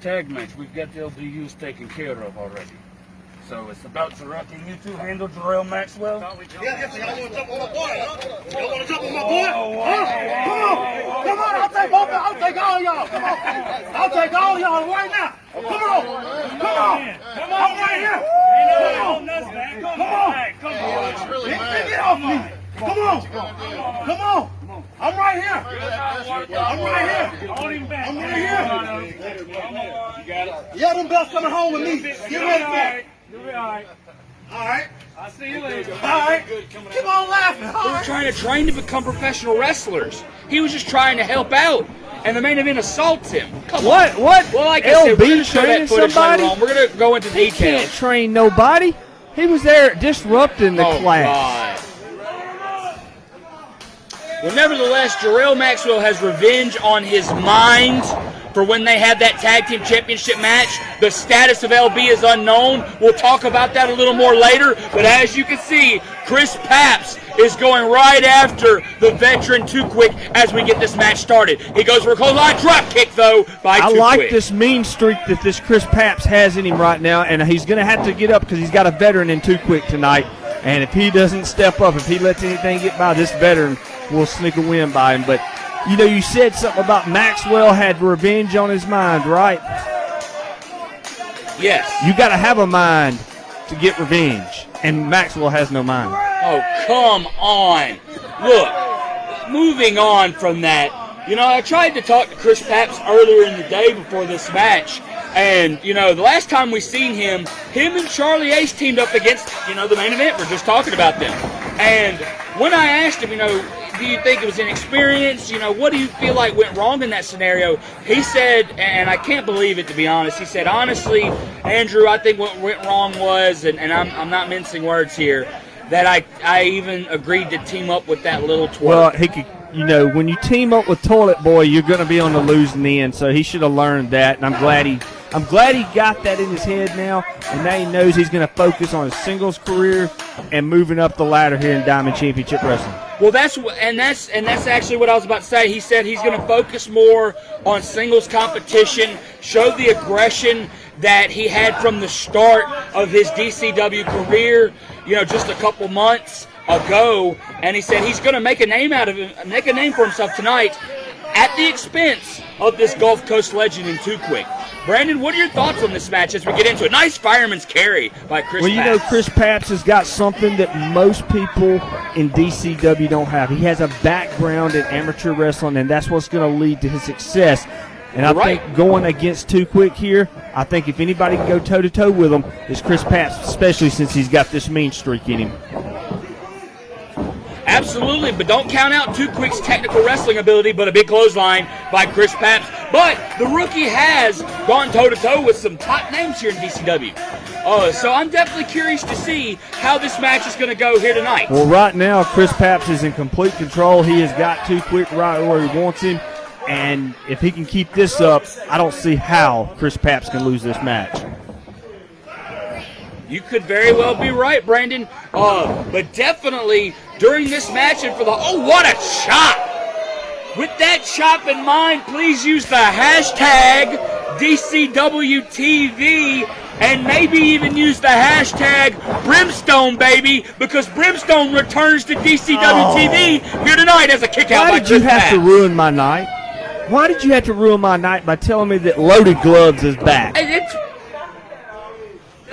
tag match. We've got the LBUs taken care of already. So it's about to rock. Can you two handle Jarrell Maxwell? Yes, y'all want to jump on my boy, huh? Y'all want to jump on my boy? Come on, I'll take both. I'll take all y'all. Come on, I'll take all y'all right now. Come on, I'm right here. Come on, get off me. Come on. I'm right here. I'm right here. Yeah, them belts coming home with me. Get ready for it. You'll be all right. All right. I'll see you later. All right. Keep on laughing. They were trying to train to become professional wrestlers. He was just trying to help out. And the main event assaults him. Come on. What? Well, like I said, we're going to show that training footage somebody? later on. We're going to go into He details. can't train nobody. He was there disrupting the class. God. Well, nevertheless, Jarrell Maxwell has revenge on his mind for when they had that tag team championship match. The status of LB is unknown. We'll talk about that a little more later. But as you can see, Chris Paps is going right after the veteran Too Quick as we get this match started. He goes for a clothesline drop kick, though, by Too Quick. I like this mean streak that this Chris Paps has in him right now, and he's going to have to get up because he's got a veteran in Too Quick tonight. And if he doesn't step up, if he lets anything get by, this veteran will sneak a win by him. But you know, you said something about Maxwell had revenge on his mind, right? Yes. You got to have a mind to get revenge, and Maxwell has no mind. Oh, come on. Look, moving on from that, you know, I tried to talk to Chris Paps earlier in the day before this match, and, you know, the last time we seen him and Charlie Ace teamed up against, you know, the main event. We're just talking about them. And when I asked him, you know, do you think it was inexperience? You know, what do you feel like went wrong in that scenario? He said, and I can't believe it to be honest, he said, honestly, Andrew, I think what went wrong was, and I'm not mincing words here, that I even agreed to team up with that little twerp. Well, he could, you know, when you team up with Toilet Boy, you're going to be on the losing end, so he should have learned that, and I'm glad he got that in his head now, and now he knows he's going to focus on his singles career and moving up the ladder here in Diamond Championship Wrestling. Well, that's actually what I was about to say. He said he's going to focus more on singles competition, show the aggression that he had from the start of his DCW career, you know, just a couple months ago. And he said he's going to make a name for himself tonight at the expense of this Gulf Coast legend in Too Quick. Brandon, what are your thoughts on this match as we get into it? Nice fireman's carry by Chris Paps. Well, you know, Chris Paps has got something that most people in DCW don't have. He has a background in amateur wrestling, and that's what's going to lead to his success. And I think going against Too Quick here, I think if anybody can go toe-to-toe with him, it's Chris Paps, especially since he's got this mean streak in him. Absolutely, but don't count out Too Quick's technical wrestling ability, but a big clothesline by Chris Paps. But the rookie has gone toe-to-toe with some top names here in DCW. So I'm definitely curious to see how this match is going to go here tonight. Well, right now, Chris Paps is in complete control. He has got Too Quick right where he wants him. And if he can keep this up, I don't see how Chris Paps can lose this match. You could very well be right, Brandon. But definitely during this match and for the... Oh, what a chop! With that chop in mind, please use the hashtag DCW-TV and maybe even use the hashtag Brimstone, baby, because Brimstone returns to DCW-TV here tonight as a kick-out by Chris Paps. Why did you have to ruin my night? Why did you have to ruin my night by telling me that Loaded Gloves is back? It's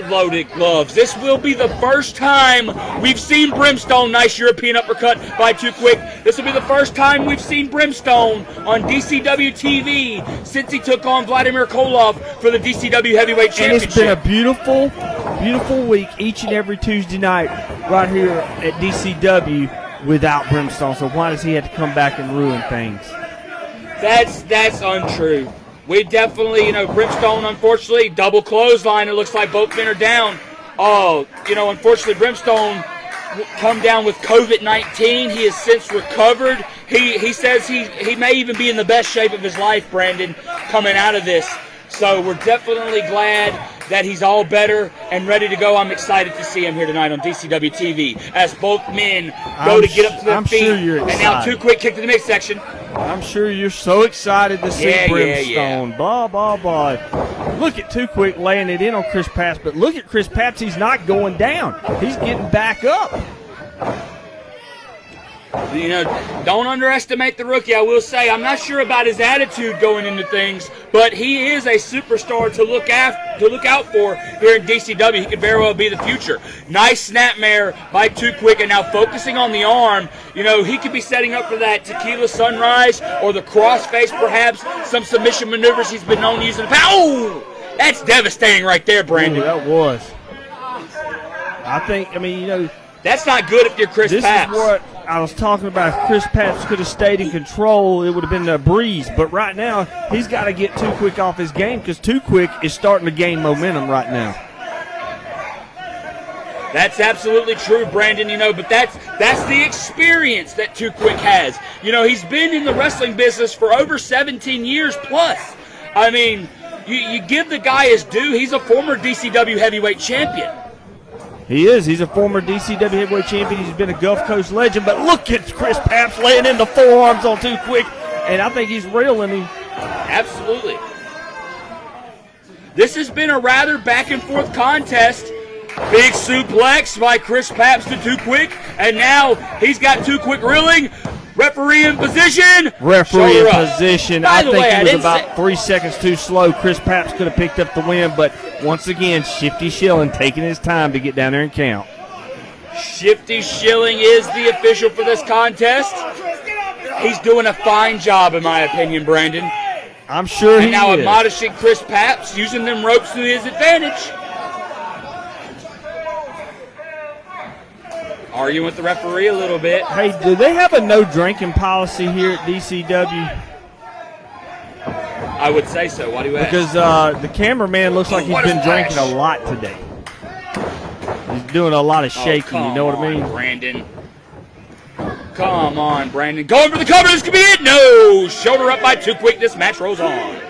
Loaded Gloves. This will be the first time we've seen Brimstone. Nice European uppercut by Too Quick. This will be the first time we've seen Brimstone on DCW-TV since he took on Vladimir Koloff for the DCW Heavyweight Championship. And it's been a beautiful, beautiful week each and every Tuesday night right here at DCW without Brimstone. So why does he have to come back and ruin things? That's untrue. We definitely, you know, Brimstone, unfortunately, double clothesline. It looks like both men are down. Oh, you know, unfortunately, Brimstone come down with COVID-19. He has since recovered. He says he may even be in the best shape of his life, Brandon, coming out of this. So we're definitely glad that he's all better and ready to go. I'm excited to see him here tonight on DCW-TV as both men go to get up to their feet. Sure you're excited. And now Too Quick kick to the midsection. I'm sure you're so excited to see Brimstone. Yeah. Blah, blah, blah. look at Too Quick laying it in on Chris Papps, but look at Chris Papps. He's not going down. He's getting back up. You know, don't underestimate the rookie. I will say, I'm not sure about his attitude going into things, but he is a superstar to look out for here in DCW. He could very well be the future. Nice snapmare by Too Quick, and now focusing on the arm. You know, he could be setting up for that tequila sunrise or the crossface, perhaps some submission maneuvers he's been known to use in the past. Oh, that's devastating right there, Brandon. Ooh, that was. I mean, you know, that's not good if you're Chris Papps. This is what I was talking about. If Chris Papps could have stayed in control, it would have been a breeze. But right now, he's got to get Too Quick off his game because Too Quick is starting to gain momentum right now. That's absolutely true, Brandon. You know, but that's the experience that Too Quick has. You know, he's been in the wrestling business for over 17 years plus. I mean, you give the guy his due. He's a former DCW heavyweight champion. He is. He's a former DCW heavyweight champion. He's been a Gulf Coast legend. But look at Chris Papps laying in the forearms on Too Quick, and I think he's reeling him. Absolutely. This has been a rather back-and-forth contest. Big suplex by Chris Papps to Too Quick, and now he's got Too Quick reeling. Referee in position. Referee in position. I think he was about say 3 seconds too slow. Chris Papps could have picked up the win, but once again, Shifty Schilling taking his time to get down there and count. Shifty Schilling is the official for this contest. He's doing a fine job, in my opinion, Brandon. I'm sure he is. And now admonishing Chris Papps, using them ropes to his advantage. Arguing with the referee a little bit. Hey, do they have a no drinking policy here at DCW? I would say so. Why do you ask? Because the cameraman looks like he's been drinking a lot today. He's doing a lot of shaking, you know what I mean? Brandon. Come on, Brandon. Going for the cover. This could be it. No. Shoulder up by Too Quick. This match rolls on.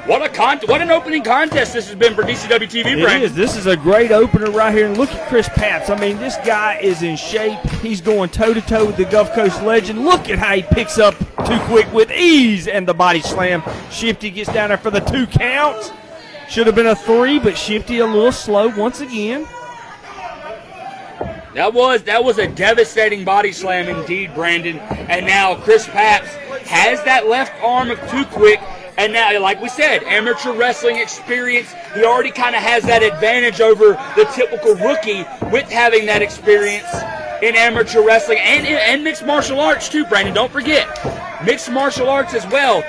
What an opening contest this has been for DCW-TV, Brandon. It is. This is a great opener right here. And look at Chris Papps. I mean, this guy is in shape. He's going toe-to-toe with the Gulf Coast legend. Look at how he picks up Too Quick with ease and the body slam. Shifty gets down there for the 2 count. Should have been a 3, but Shifty a little slow once again. That was a devastating body slam indeed, Brandon. And now Chris Papps has that left arm of Too Quick. And now, like we said, amateur wrestling experience. He already kind of has that advantage over the typical rookie with having that experience in amateur wrestling and mixed martial arts too, Brandon. Don't forget, mixed martial arts as well.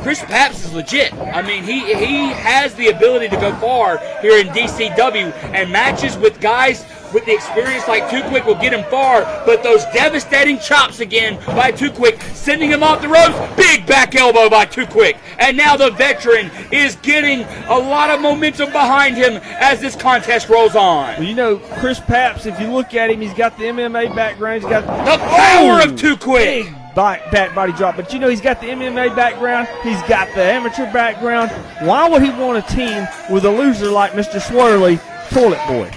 Chris Papps is legit. I mean, he has the ability to go far here in DCW, and matches with guys with the experience like Too Quick will get him far, but those devastating chops again by Too Quick, sending him off the ropes. Big back elbow by Too Quick. And now the veteran is getting a lot of momentum behind him as this contest rolls on. Well, you know, Chris Papps, if you look at him, he's got the MMA background. He's got the power of Too Quick. Big back body drop. But, you know, he's got the MMA background. He's got the amateur background. Why would he want a team with a loser like Mr. Swirly, Toilet Boy?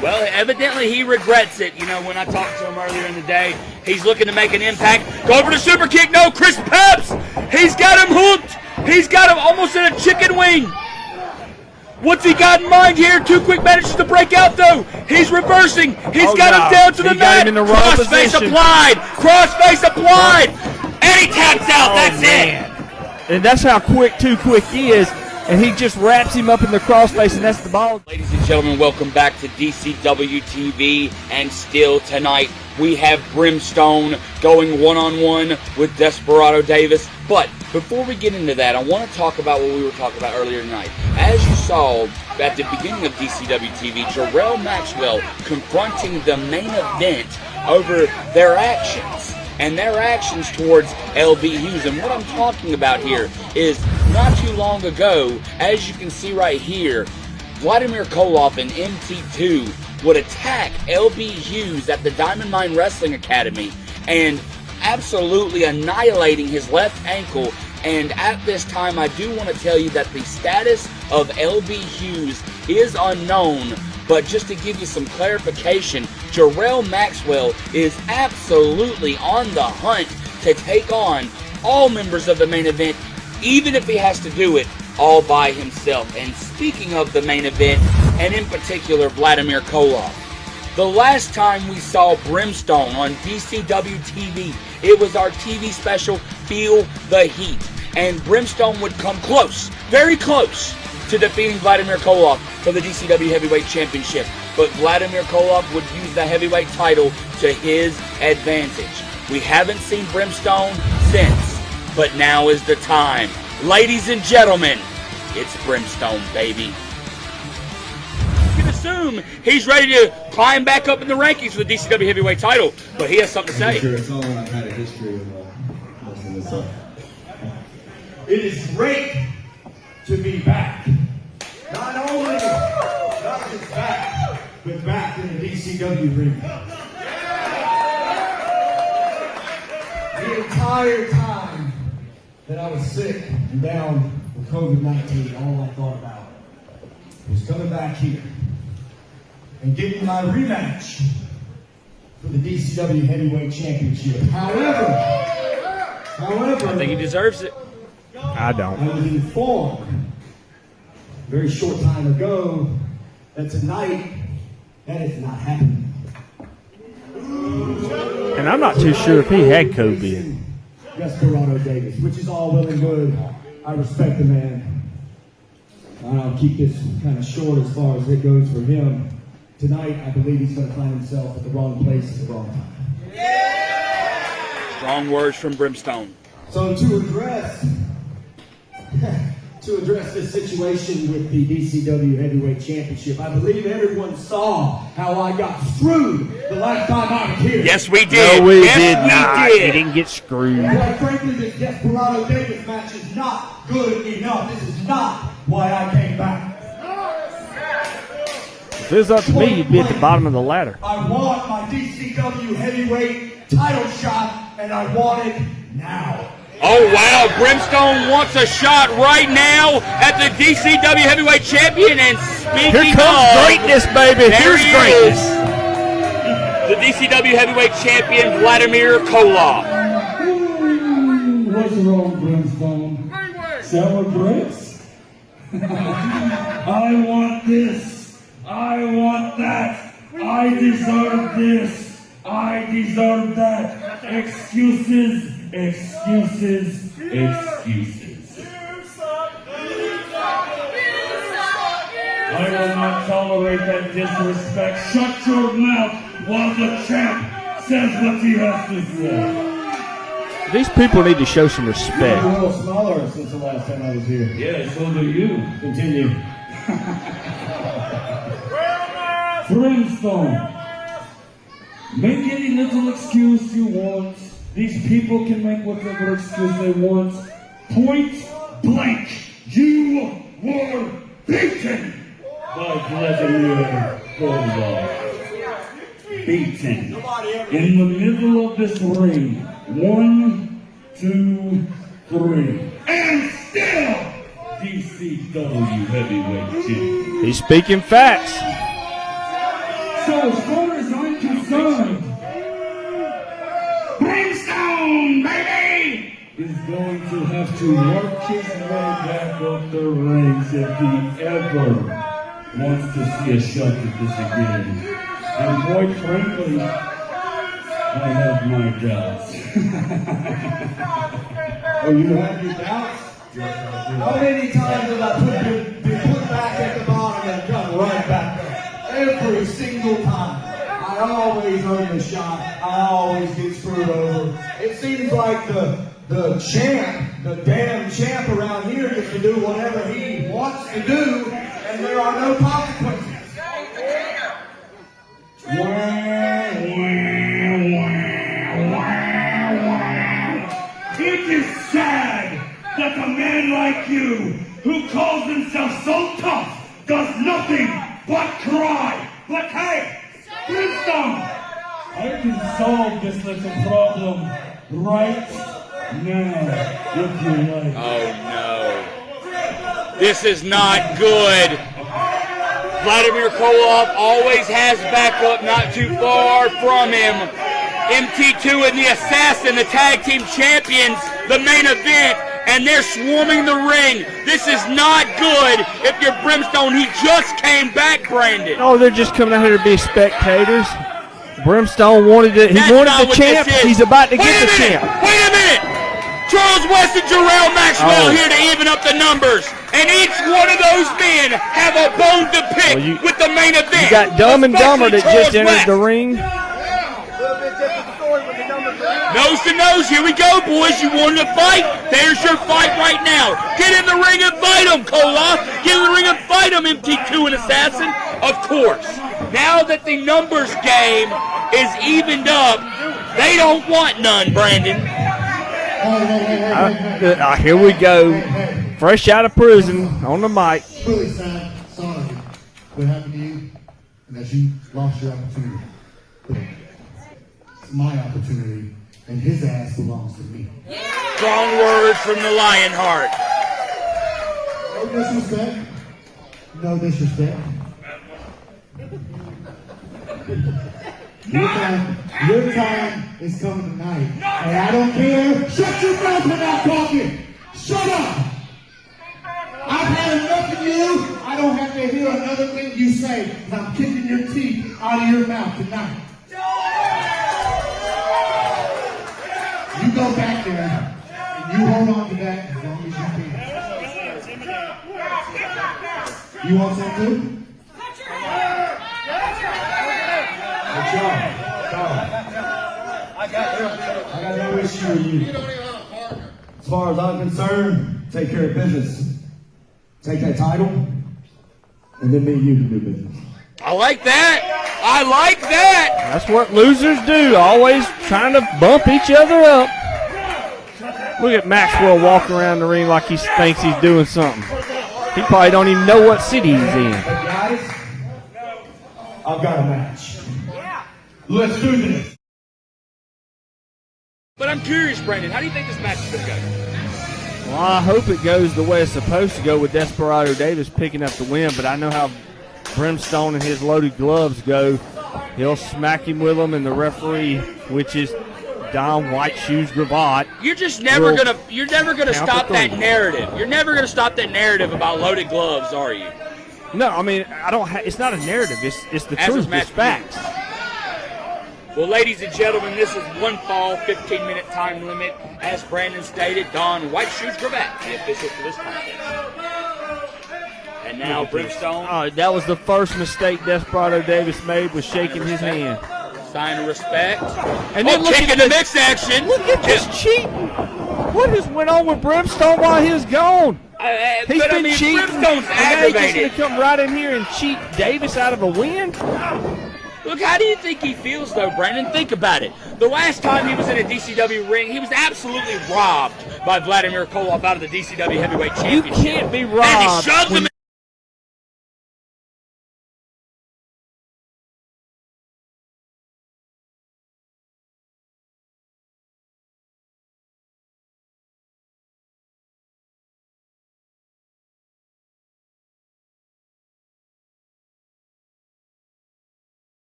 Well, evidently he regrets it. You know, when I talked to him earlier in the day, he's looking to make an impact. Go for the super kick. No, Chris Papps. He's got him hooked. He's got him almost in a chicken wing. What's he got in mind here? Too Quick manages to break out, though. He's reversing. He's got him down to the mat. Crossface applied. Crossface applied. And he taps out. That's it. And that's how quick Too Quick is. And he just wraps him up in the crossface, and that's the ball. Ladies and gentlemen, welcome back to DCW-TV. And still tonight, we have Brimstone going one-on-one with Despardo Davis. But before we get into that, I want to talk about what we were talking about earlier tonight. As you saw at the beginning of DCW-TV, Jarrell Maxwell confronting the main event over their actions. And their actions towards LB Hughes. And what I'm talking about here is not too long ago, as you can see right here, Vladimir Koloff and MT2 would attack LB Hughes at the Diamond Mine Wrestling Academy and absolutely annihilating his left ankle. And at this time, I do want to tell you that the status of LB Hughes is unknown. But just to give you some clarification, Jarrell Maxwell is absolutely on the hunt to take on all members of the main event even if he has to do it all by himself. And speaking of the main event, and in particular Vladimir Koloff, the last time we saw Brimstone on DCW-TV, it was our TV special, Feel the Heat. And Brimstone would come close, very close, to defeating Vladimir Koloff for the DCW Heavyweight Championship. But Vladimir Koloff would use the heavyweight title to his advantage. We haven't seen Brimstone since, but now is the time. Ladies and gentlemen, it's Brimstone, baby. You can assume he's ready to climb back up in the rankings for the DCW Heavyweight title, but he has something to say. Sure, it's all I've had a history of most of this stuff. It is great to be back. Not only not just back, but back in the DCW ring. The entire time that I was sick and down with COVID-19, all I thought about was coming back here and getting my rematch for the DCW Heavyweight Championship. However, I think he deserves it. I don't. I was informed a very short time ago that tonight that is not happening. And I'm not too sure if he had COVID. Despardo Davis, which is all well and good. I respect the man. I'll keep this kind of short as far as it goes for him. Tonight, I believe he's going to find himself at the wrong place at the wrong time. Strong words from Brimstone. So to address this situation with the DCW Heavyweight Championship, I believe everyone saw how I got screwed the last time I was here. Yes, we did. No, we Yes, did we not. did. He didn't get screwed. Quite frankly, this Despardo Davis match is not good enough. This is not why I came back. If it was up to me, you'd be at the bottom of the ladder. I want my DCW Heavyweight title shot, and I want it now. Oh, wow. Brimstone wants a shot right now at the DCW Heavyweight Champion. And speaking Here comes of, greatness, baby. there Here's he greatness. is, the DCW Heavyweight Champion, Vladimir Koloff. What's wrong, Brimstone? Celebrates? I want this. I want that. I deserve this. I deserve that. Excuses, excuses, excuses. I will not tolerate that disrespect. Shut your mouth while the champ says what he has to say. These people need to show some I'm a respect. little smaller since the last time I was here. Yeah, so do you. Continue. Brimstone, make any little excuse you want. These people can make whatever excuse they want. Point blank, you were beaten by Vladimir Koloff. Beaten. In the middle of this ring. 1, 2, 3. And still DCW Heavyweight Champion. He's speaking facts. So as far as I'm concerned, Brimstone, baby, is going to have to work his way back up the ranks if he ever wants to see a shot at this again. And quite frankly, I have my doubts. Oh, you have your doubts? How many times have I been put back at the bottom and come right back up? Every single time. I always earn the shot. I always get screwed over. It seems like the champ, the damn champ around here gets to do whatever he wants to do, and there are no consequences. It is sad that a man like you, who calls himself so tough, does nothing but cry. But hey, Brimstone, I can solve this little problem right now, if you like. Oh, no. This is not good. Vladimir Koloff always has backup not too far from him. MT2 and the Assassin, the tag team champions, the main event, and they're swarming the ring. This is not good if you're Brimstone. He just came back, Brandon. Oh, they're just coming out here to be spectators. Brimstone wanted it. He wanted the champ. He's about to get the champ. Wait a minute. Charles West and Jarrell Maxwell here to even up the numbers. And each one of those men have a bone to pick with the main event. You got Dumb and Dumber that just entered the ring. Nose to nose, here we go, boys. You wanted to fight? There's your fight right now. Get in the ring and fight him, Kola. Get in the ring and fight him, MT2 and Assassin. Of course. Now that the numbers game is evened up, they don't want none, Brandon. Here we go. Fresh out of prison on the mic. Really sad, sorry what happened to you, and that you lost your opportunity. But it's my opportunity, and his ass belongs to me. Strong words from the Lionheart. No disrespect. No disrespect. Your time is coming tonight. And I don't care. Shut your mouth when I'm talking. Shut up. I've had enough of you. I don't have to hear another thing you say, because I'm kicking your teeth out of your mouth tonight. You go back there, and you hold on to that as long as you can. You want some too? Good job. I got no issue with you. As far as I'm concerned, take care of business. Take that title, and then me and you can do business. I like that. I like that. That's what losers do, always trying to bump each other up. Look at Maxwell walking around the ring like he thinks he's doing something. He probably don't even know what city he's in. Guys, I've got a match. Let's do this. But I'm curious, Brandon, how do you think this match is going to go? Well, I hope it goes the way it's supposed to go with Despardo Davis picking up the win, but I know how Brimstone and his loaded gloves go. He'll smack him with them, and the referee, which is Don White Shoes Gravatt. You're just never gonna stop that narrative. You're never gonna stop that narrative about loaded gloves, are you? No, I mean it's not a narrative. It's the truth. It's facts. Well, ladies and gentlemen, this is one fall, 15-minute time limit. As Brandon stated, Don White Shoes Gravatt, the official for this contest. And now Brimstone. That was the first mistake Despardo Davis made, was shaking his hand. Sign of respect. And then look at the mix action. Look at this cheating. What has went on with Brimstone while he's gone? He's been cheating. Brimstone's aggravated. aggravated. He's going to come right in here and cheat Davis out of a win? Look, how do you think he feels, though, Brandon? Think about it. The last time he was in a DCW ring, he was absolutely robbed by Vladimir Koloff out of the DCW Heavyweight Championship. You can't be robbed. And he shoved him.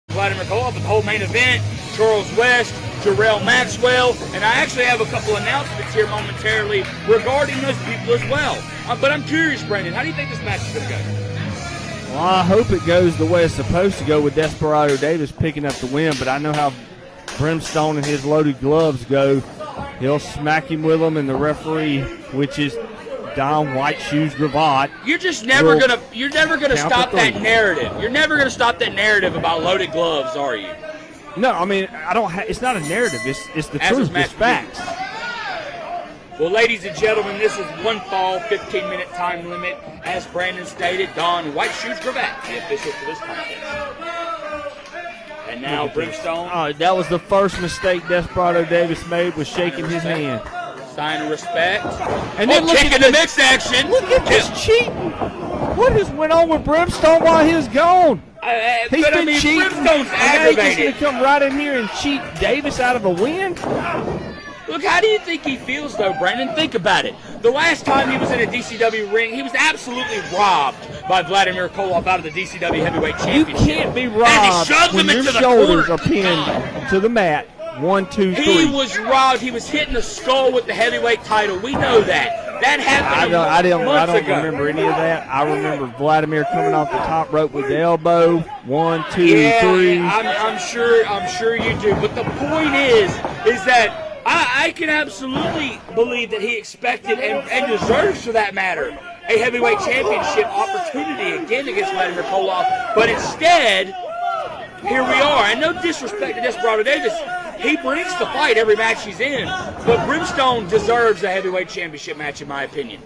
Vladimir Koloff, with the whole main event, Charles West, Jarrell Maxwell, and I actually have a couple announcements here momentarily regarding those people as well. But I'm curious, Brandon, how do you think this match is going to go? Well, I hope it goes the way it's supposed to go with Despardo Davis picking up the win, but I know how Brimstone and his loaded gloves go. He'll smack him with them, and the referee, which is Don White Shoes Gravatt. You're just never gonna stop that narrative. You're never gonna stop that narrative about loaded gloves, are you? No, I mean it's not a narrative. It's the truth. It's facts. Well, ladies and gentlemen, this is one fall, 15-minute time limit. As Brandon stated, Don White Shoes Gravatt, the official for this contest. And now Brimstone. That was the first mistake Despardo Davis made, was shaking his hand. Sign of respect. And then look at the mix action. Look at this cheating. What has went on with Brimstone while he's gone? He's been cheating. Brimstone's and now he's aggravated. going to come right in here and cheat Davis out of a win? Look, Look, how do you think he feels, though, Brandon? Think about it. The last time he was in a DCW ring, he was absolutely robbed by Vladimir Koloff out of the DCW Heavyweight You Championship. can't be And he robbed shoved when him your into the shoulders corner. are pinned to the mat. 1, 2, 3. He was robbed. He was hitting the skull with the heavyweight title. We know that. That happened I don't months ago. remember any of that. I remember Vladimir coming off the top rope with the elbow. 1, 2, Yeah, 3. I'm sure you do. But the point is that I can absolutely believe that he expected and deserves, for that matter, a heavyweight championship opportunity again against Vladimir Koloff. But instead, here we are. And no disrespect to Despardo Davis, he brings the fight every match he's in. But Brimstone deserves a heavyweight championship match, in my opinion.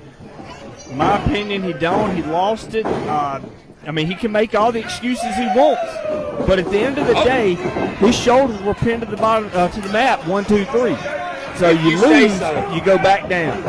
In my opinion, he don't. He lost it. I mean, he can make all the excuses he wants, but at the end of the day, his shoulders were pinned to the bottom to the mat. 1, 2, 3. So you say lose, so. you go back down.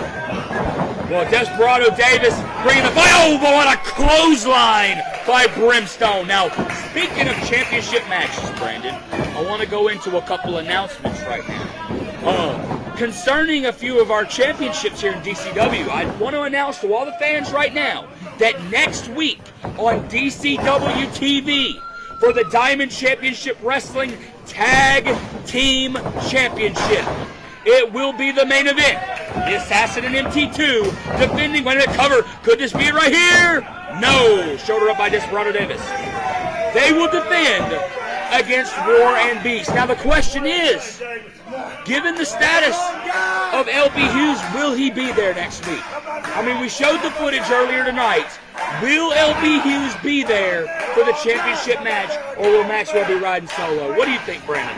Well, Desparado Davis bringing the fight. Oh, but what a clothesline by Brimstone. Now, speaking of championship matches, Brandon, I want to go into a couple announcements right now. Concerning a few of our championships here in DCW, I want to announce to all the fans right now that next week on DCW-TV for the Diamond Championship Wrestling Tag Team Championship, it will be the main event. The Assassin and MT2 defending. Wait a minute, cover. Could this be it right here? No. Shoulder up by Desparado Davis. They will defend against War and Beast. Now the question is, given the status of LB Hughes, will he be there next week? I mean, we showed the footage earlier tonight. Will LB Hughes be there for the championship match, or will Maxwell be riding solo? What do you think, Brandon?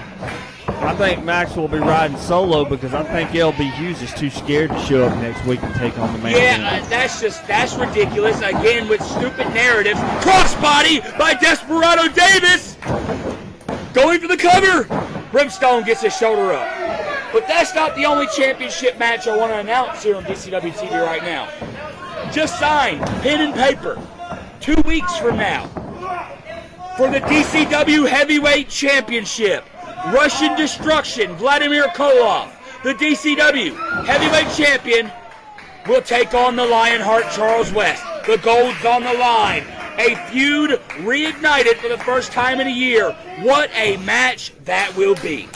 I think Max will be riding solo because I think LB Hughes is too scared to show up next week and take on the main event. That's ridiculous. Again, with stupid narratives. Crossbody by Desparado Davis. Going for the cover. Brimstone gets his shoulder up. But that's not the only championship match I want to announce here on DCW TV right now. Just signed, pen and paper, 2 weeks from now, for the DCW Heavyweight Championship. Russian Destruction, Vladimir Koloff, the DCW Heavyweight Champion, will take on the Lionheart Charles West. The gold's on the line. A feud reignited for the first time in a year. What a match that will be.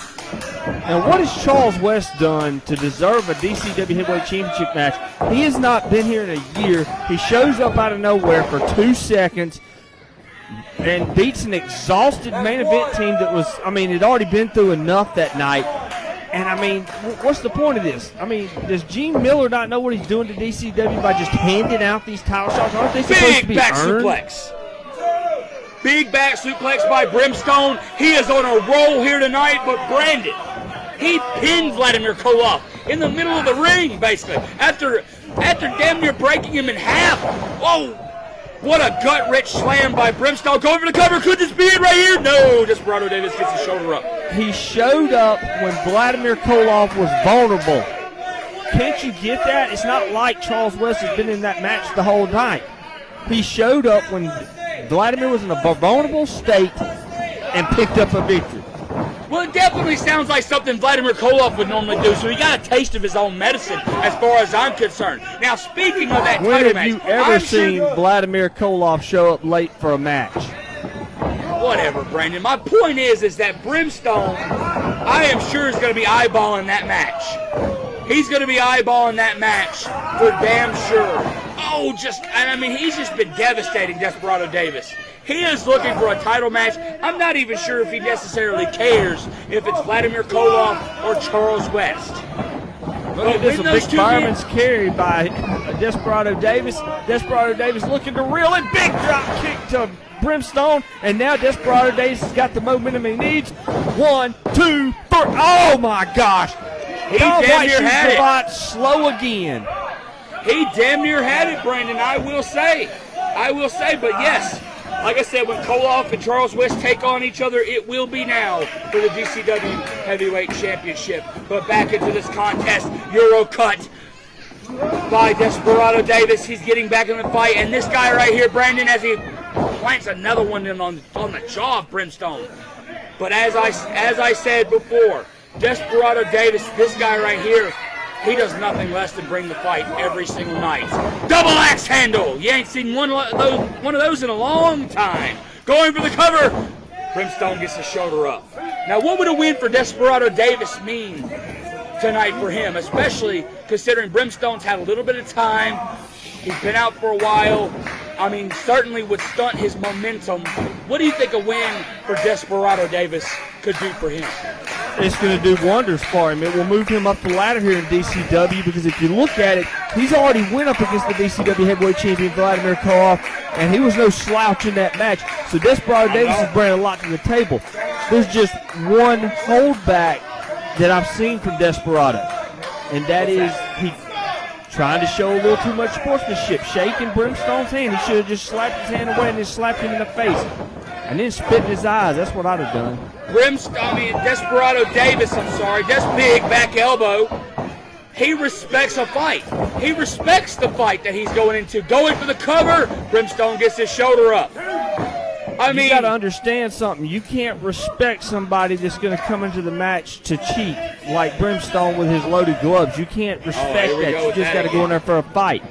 And what has Charles West done to deserve a DCW Heavyweight Championship match? He has not been here in a year. He shows up out of nowhere for 2 seconds and beats an exhausted main event team that was, I mean, had already been through enough that night. And, I mean, what's the point of this? I mean, does Gene Miller not know what he's doing to DCW by just handing out these title shots? Aren't they supposed to be back earned? suplex. Big back suplex by Brimstone. He is on a roll here tonight, but Brandon, he pinned Vladimir Koloff in the middle of the ring, basically, after damn near breaking him in half. Whoa. What a gut-rich slam by Brimstone. Going for the cover. Could this be it right here? No. Desparado Davis gets his shoulder up. He showed up when Vladimir Koloff was vulnerable. Can't you get that? It's not like Charles West has been in that match the whole night. He showed up when Vladimir was in a vulnerable state and picked up a victory. Well, it definitely sounds like something Vladimir Koloff would normally do, so he got a taste of his own medicine as far as I'm concerned. Now, speaking of that When title have match, you ever seen Vladimir Koloff show up late for a match? Whatever, Brandon. My point is that Brimstone, I am sure, is going to be eyeballing that match. He's going to be eyeballing that match for damn sure. Oh, he's just been devastating Desparado Davis. He is looking for a title match. I'm not even sure if he necessarily cares if it's Vladimir Koloff or Charles West. Look at this, a big fireman's carry by Desparado Davis. Desparado Davis looking to reel it. Big drop kick to Brimstone. And now Desparado Davis has got the momentum he needs. 1, 2, 3. Oh, my gosh. He damn near had it. Slow again. He damn near had it, Brandon, I will say. But yes, like I said, when Koloff and Charles West take on each other, it will be now for the DCW Heavyweight Championship. But back into this contest, Euro cut by Desparado Davis. He's getting back in the fight. And this guy right here, Brandon, as he plants another one in on the jaw of Brimstone. But as I said before, Desparado Davis, this guy right here, he does nothing less than bring the fight every single night. Double axe handle. You ain't seen one of those in a long time. Going for the cover. Brimstone gets the shoulder up. Now, what would a win for Desparado Davis mean tonight for him, especially considering Brimstone's had a little bit of time. He's been out for a while. I mean, certainly would stunt his momentum. What do you think a win for Desparado Davis could do for him? It's going to do wonders for him. It will move him up the ladder here in DCW, because if you look at it, he's already went up against the DCW heavyweight champion Vladimir Koloff, and he was no slouch in that match. So Desparado Davis is bringing a lot to the table. There's just one holdback that I've seen from Desparado, and that is he trying to show a little too much sportsmanship, shaking Brimstone's hand. He should have just slapped his hand away and then slapped him in the face, and then spit in his eyes. That's what I'd have done. Desparado Davis, Des big back elbow. He respects a fight. He respects the fight that he's going into. Going for the cover, Brimstone gets his shoulder up. You got to understand something. You can't respect somebody that's going to come into the match to cheat, like Brimstone with his loaded gloves. You can't respect that. You just got to go in there for a fight.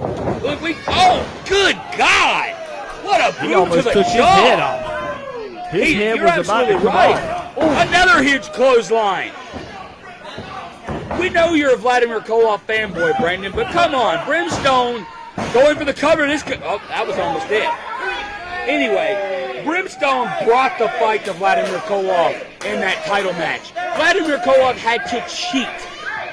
Look, good God! What a He boot almost to the took his jaw. head off. His head was about to come off. Another huge clothesline. We know you're a Vladimir Koloff fanboy, Brandon, but come on, Brimstone going for the cover. That was almost it. Anyway, Brimstone brought the fight to Vladimir Koloff in that title match. Vladimir Koloff had to cheat.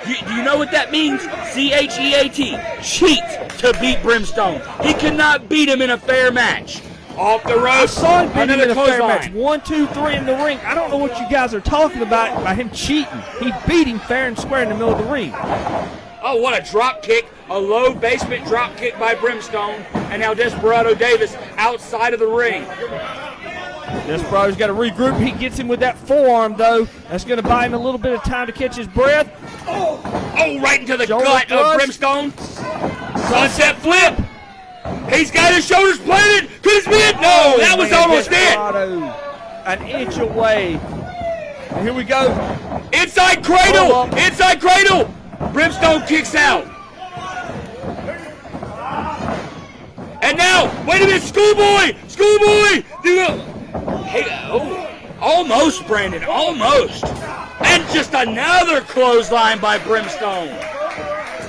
Do you know what that means? C-H-E-A-T. Cheat to beat Brimstone. He cannot beat him in a fair match. Off the ropes. I saw him beat him in a fair match. Line. 1, 2, 3 in the ring. I don't know what you guys are talking about by him cheating. He beat him fair and square in the middle of the ring. Oh, what a drop kick. A low basement drop kick by Brimstone. And now Desparado Davis outside of the ring. Desperado's got to regroup. He gets him with that forearm, though. That's going to buy him a little bit of time to catch his breath. Oh, right into the gut of Brimstone. Sunset flip. He's got his shoulders planted. Could it be it? No, that was almost Desparado, an inch away. And here we go. Inside cradle. Inside cradle. Brimstone kicks out. And now, wait a minute, Schoolboy! Almost, Brandon, almost. And just another clothesline by Brimstone.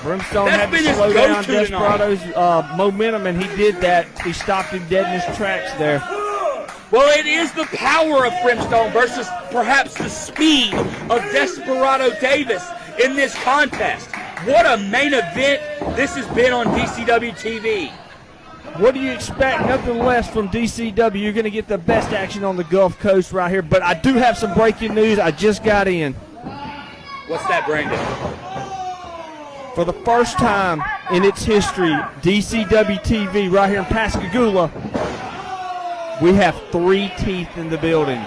Brimstone had to slow down Desperado's momentum, and he did that. He stopped him dead in his tracks there. Well, it is the power of Brimstone versus perhaps the speed of Desparado Davis in this contest. What a main event this has been on DCW-TV. What do you expect? Nothing less from DCW. You're going to get the best action on the Gulf Coast right here. But I do have some breaking news. I just got in. What's that, Brandon? For the first time in its history, DCW-TV right here in Pascagoula, we have 3 teeth in the building.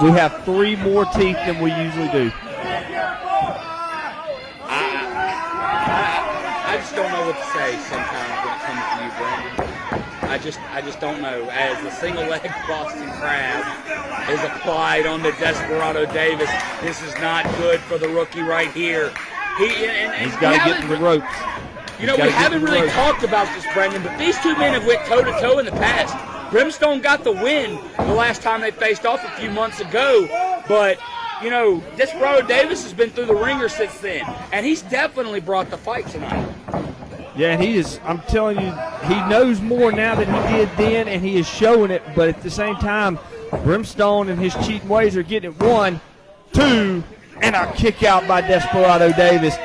We have 3 more teeth than we usually do. I just don't know what to say sometimes when it comes to you, Brandon. I just don't know. As the single-leg Boston Crab is applied on the Desparado Davis, this is not good for the rookie right here. He's got to get to the ropes. You know, we haven't really talked about this, Brendan, but these two men have went toe-to-toe in the past. Brimstone got the win the last time they faced off a few months ago, but, you know, Desparado Davis has been through the ringer since then, and he's definitely brought the fight tonight. Yeah, and he is, I'm telling you, he knows more now than he did then, and he is showing it, but at the same time, Brimstone and his cheating ways are getting it 1, 2, and a kick out by Desparado Davis.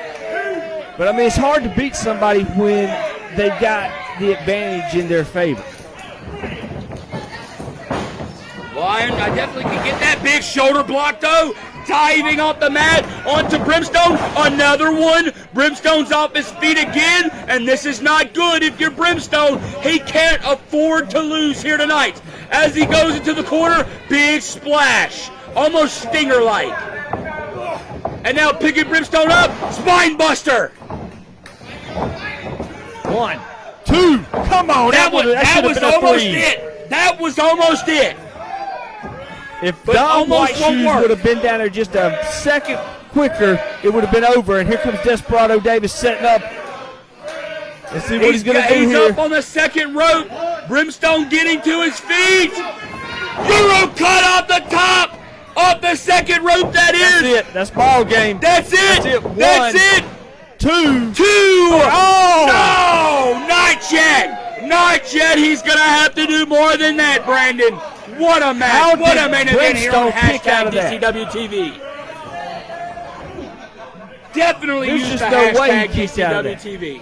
But, I mean, it's hard to beat somebody when they've got the advantage in their favor. Well, I definitely can get that big shoulder block, though. Diving off the mat onto Brimstone. Another one. Brimstone's off his feet again, and this is not good if you're Brimstone. He can't afford to lose here tonight. As he goes into the corner, big splash. Almost Stinger-like. And now picking Brimstone up. Spine buster. 1, 2, come on. That was almost it. That was almost it. If but Don White almost won't Shoes work. would have been down there just a second quicker, it would have been over. And here comes Despardo Davis setting up. Let's see what he's going to do He's here. up on the second rope. Brimstone getting to his feet. Euro cut off the top. Off the second rope, that is. That's it. That's ball game. That's it. That's it. That's it. 2. 2. Oh! No, not yet. Not yet. He's going to have to do more than that, Brandon. What a match. How What did a main event here on Brimstone kick out of that? DCW-TV. Definitely There's use just the no way he hashtag kicked out of that. DCW-TV.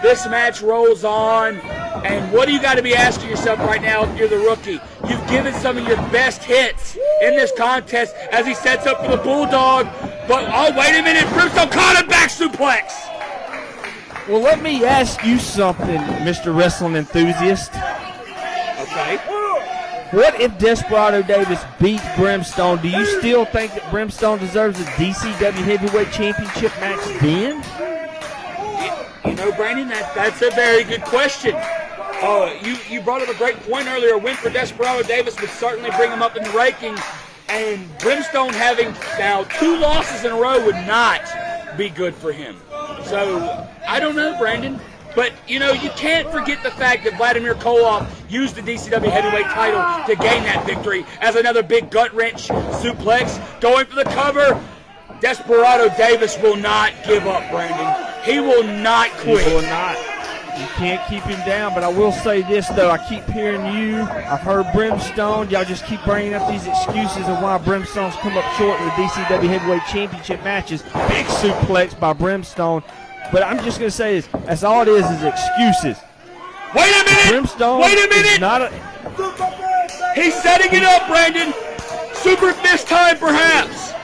This match rolls on, and what do you got to be asking yourself right now if you're the rookie? You've given some of your best hits in this contest as he sets up for the Bulldog, but oh, wait a minute, Brimstone caught him back suplex. Well, let me ask you something, Mr. Wrestling Enthusiast. Okay. What if Desparado Davis beats Brimstone? Do you still think that Brimstone deserves a DCW Heavyweight Championship match then? You know, Brandon, that's a very good question. You brought up a great point earlier. A win for Desparado Davis would certainly bring him up in the rankings, and Brimstone having now 2 losses in a row would not be good for him. So, I don't know, Brandon. But, you know, you can't forget the fact that Vladimir Koloff used the DCW Heavyweight title to gain that victory as another big gut-wrench suplex. Going for the cover, Desparado Davis will not give up, Brandon. He will not quit. He will not. You can't keep him down, but I will say this, though. I keep hearing you. I've heard Brimstone. Y'all just keep bringing up these excuses of why Brimstone's come up short in the DCW Heavyweight Championship matches. Big suplex by Brimstone. But I'm just going to say this. That's all it is excuses. Wait a minute! Brimstone Wait a minute! is not He's setting it up, Brandon. Super fist time, perhaps.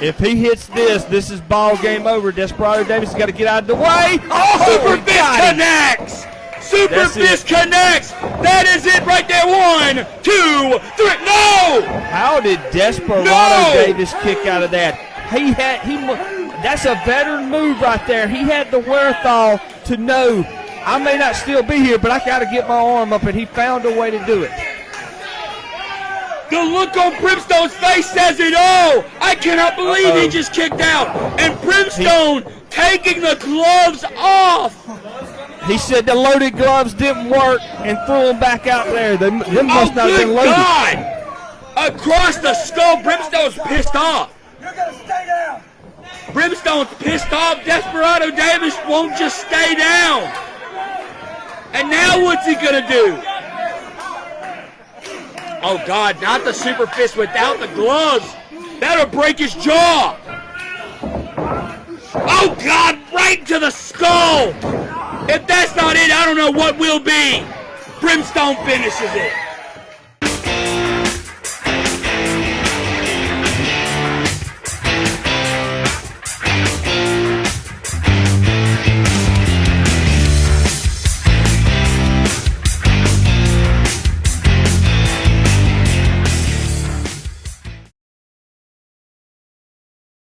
If he hits this, this is ball game over. Desparado Davis has got to get out of the way. Oh, Super he fist got him. connects. Super That's fist it. connects. That is it right there. 1, 2, 3. No! How did Desparado No! Davis kick out of that? That's a veteran move right there. He had the wherewithal to know, I may not still be here, but I got to get my arm up, and he found a way to do it. The look on Brimstone's face says it all. I cannot believe he just kicked out. And Brimstone taking the gloves off. He said the loaded gloves didn't work and threw them back out there. Them must not have been Good loaded. God! Across the skull, Brimstone's pissed off. You're gonna stay down. Brimstone's pissed off. Desparado Davis won't just stay down. And now what's he gonna do? Oh God, not the super fist without the gloves. That'll break his jaw. Oh God, right to the skull. If that's not it, I don't know what will be. Brimstone finishes it.